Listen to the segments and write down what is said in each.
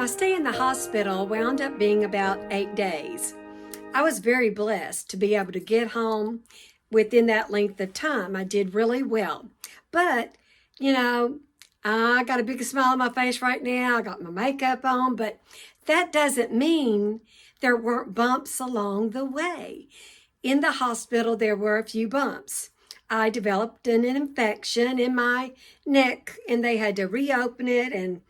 My stay in the hospital wound up being about 8 days. I was very blessed to be able to get home within that length of time. I did really well. But, you know, I got a big smile on my face right now. I got my makeup on, but that doesn't mean there weren't bumps along the way. In the hospital, there were a few bumps. I developed an infection in my neck and they had to reopen it, and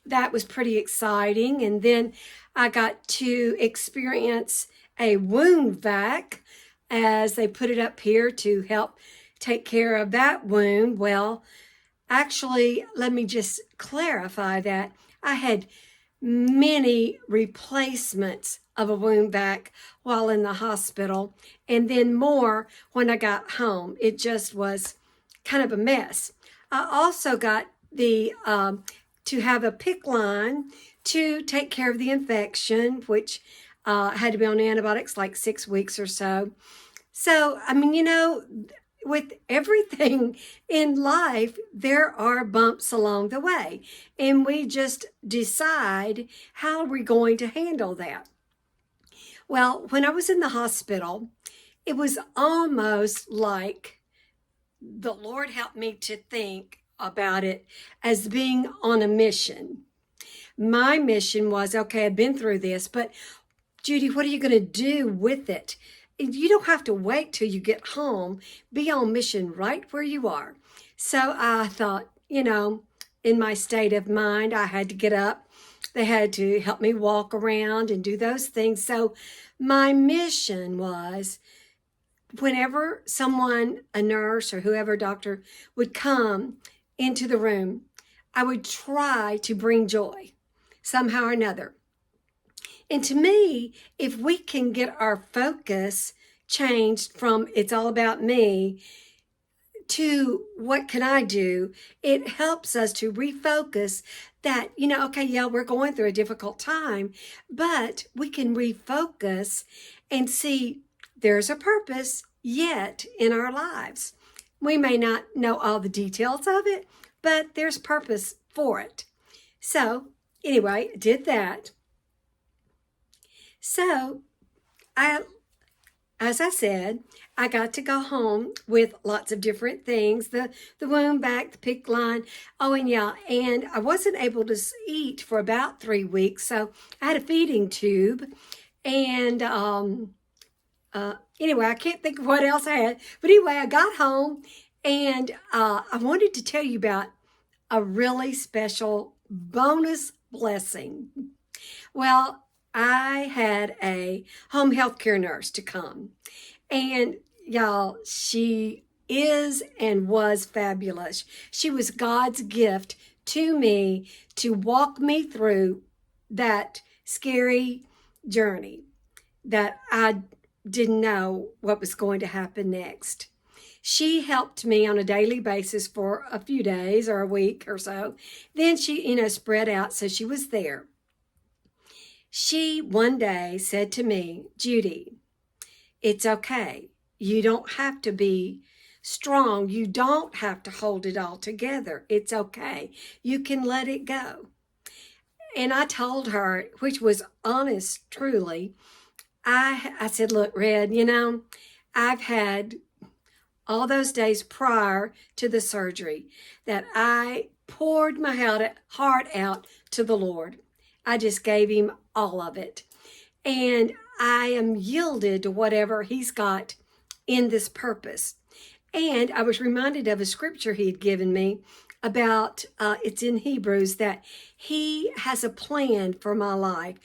that was pretty exciting. And then I got to experience a wound vac as they put it up here to help take care of that wound. Well, actually, let me just clarify that I had many replacements of a wound vac while in the hospital, and then more when I got home. It just was kind of a mess. I also got the to have a PICC line to take care of the infection, which had to be on antibiotics like 6 weeks or so. So, I mean, with everything in life, there are bumps along the way, and we just decide how we're going to handle that. Well, when I was in the hospital, it was almost like the Lord helped me to think about it as being on a mission. My mission was, okay, I've been through this, but Judy, what are you going to do with it? You don't have to wait till you get home. Be on mission right where you are. So I thought, in my state of mind, I had to get up. They had to help me walk around and do those things. So my mission was, whenever someone, a nurse or whoever, doctor, would come into the room, I would try to bring joy somehow or another. And to me, if we can get our focus changed from it's all about me to what can I do, it helps us to refocus that, okay, yeah, we're going through a difficult time, but we can refocus and see there's a purpose yet in our lives. We may not know all the details of it, but there's purpose for it. So anyway, did that. So as I said, I got to go home with lots of different things, the wound vac, the PICC line. Oh, and yeah, and I wasn't able to eat for about 3 weeks, so I had a feeding tube. And anyway, I can't think of what else I had. But anyway, I got home, and I wanted to tell you about a really special bonus blessing. Well, I had a home health care nurse to come. And y'all, she is and was fabulous. She was God's gift to me to walk me through that scary journey that I didn't know what was going to happen next. She helped me on a daily basis for a few days or a week or so. Then she, spread out, so she was there. She one day said to me, Judy, it's okay. You don't have to be strong. You don't have to hold it all together. It's okay. You can let it go. And I told her, which was honest, truly, I said, look, Red, I've had all those days prior to the surgery that I poured my heart out to the Lord. I just gave him all of it. And I am yielded to whatever he's got in this purpose. And I was reminded of a scripture he had given me about, it's in Hebrews, that he has a plan for my life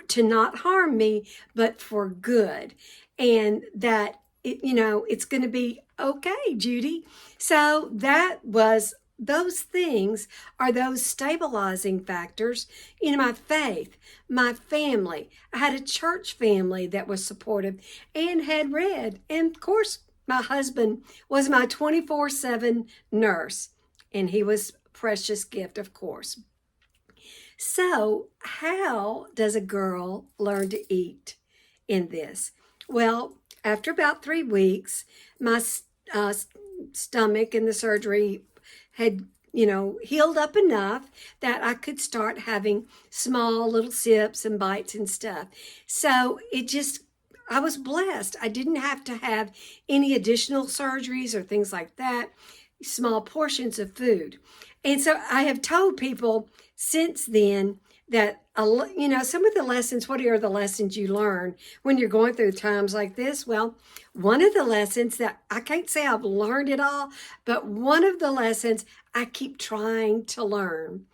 to not harm me, but for good. And that, it's going to be okay, Judy. So those things are those stabilizing factors in my faith, my family. I had a church family that was supportive and had read. And of course, my husband was my 24/7 nurse, and he was a precious gift, of course. So how does a girl learn to eat in this? Well, after about 3 weeks, my stomach and the surgery had healed up enough that I could start having small little sips and bites and stuff. So I was blessed. I didn't have to have any additional surgeries or things like that, small portions of food. And so I have told people since then that, some of the lessons, what are the lessons you learn when you're going through times like this? Well, one of the lessons that I can't say I've learned it all, but one of the lessons I keep trying to learn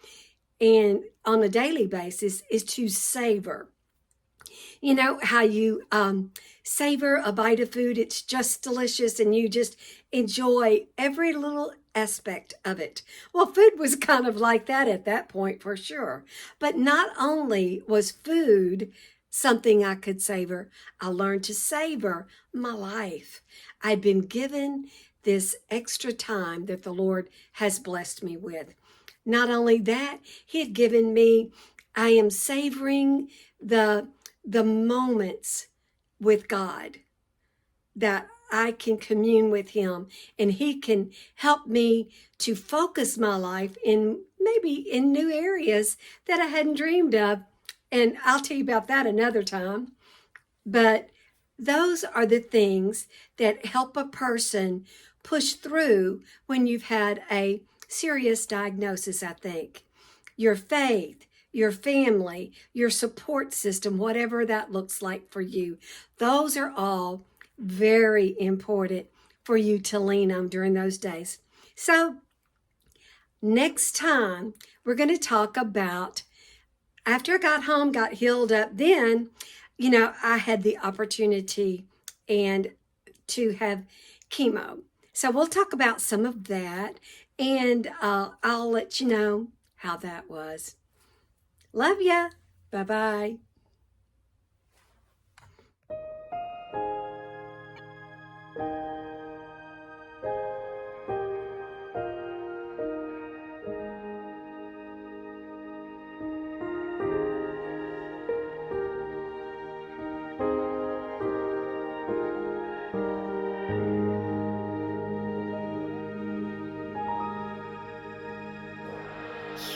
and on a daily basis is to savor. You know how you savor a bite of food, it's just delicious and you just enjoy every little aspect of it. Well, food was kind of like that at that point for sure. But not only was food something I could savor, I learned to savor my life. I'd been given this extra time that the Lord has blessed me with. Not only that, He had given me, I am savoring the moments with God that I can commune with Him, and He can help me to focus my life in maybe in new areas that I hadn't dreamed of. And I'll tell you about that another time. But those are the things that help a person push through when you've had a serious diagnosis, I think. Your faith, your family, your support system, whatever that looks like for you. Those are all very important for you to lean on during those days. So next time, we're going to talk about, after I got home, got healed up, then, I had the opportunity and to have chemo. So we'll talk about some of that, and I'll let you know how that was. Love ya. Bye-bye.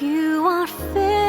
You are fair.